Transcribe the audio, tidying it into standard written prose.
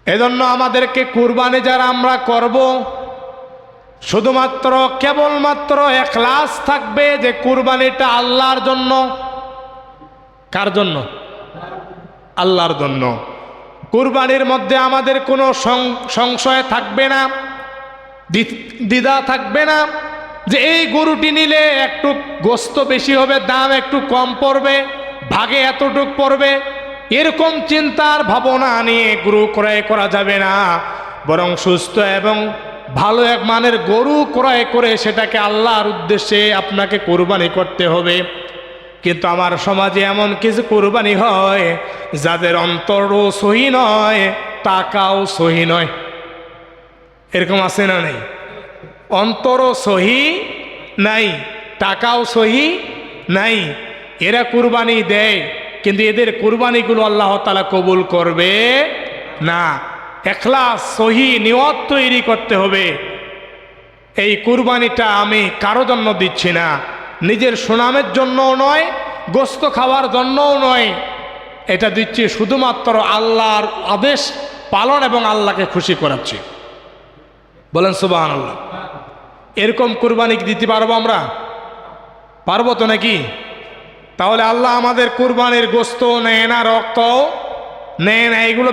এজন্য আমাদেরকে কুরবানি যারা আমরা করব, শুধুমাত্র কেবলমাত্র ইখলাস থাকবে যে কুরবানিটা আল্লাহর জন্য। কার জন্য? আল্লাহর জন্য। কুরবানির মধ্যে আমাদের কোনো সংশয় থাকবে না, দ্বিধা থাকবে না যে এই গরুটি নিলে একটু গোস্ত বেশি হবে, দাম একটু কম পড়বে, ভাগে এতটুক পড়বে, এরকম চিন্তার ভাবনা নিয়ে গরু ক্রয় করা যাবে না। বরং সুস্থ এবং ভালো এক মানের গরু ক্রয় করে সেটাকে আল্লাহর উদ্দেশ্যে আপনাকে কুরবানি করতে হবে। কিন্তু আমার সমাজে এমন কিছু কুরবানি হয় যাদের অন্তরও সহি নয়, টাকাও সহি নয়। এরকম আছে না নেই? অন্তরও সহি নাই, টাকাও সহি নাই। এরা কুরবানি দেয়, কিন্তু এদের কুরবানিগুলো আল্লাহ তাআলা কবুল করবে না। ইখলাস সহি নিয়ত তৈরি করতে হবে। এই কুরবানিটা আমি কারো জন্য দিচ্ছি না, নিজের সুনামের জন্যও নয়, গোস্ত খাওয়ার জন্যও নয়, এটা দিচ্ছি শুধুমাত্র আল্লাহর আদেশ পালন এবং আল্লাহকে খুশি করাচ্ছি। বলেন সুবহানাল্লাহ। এরকম কুরবানি দিতে পারবো আমরা? পারবো তো নাকি? তাহলে আল্লাহ আমাদের কুরবানির গোস্ত নেয় না, রক্ত নেয় না, এগুলো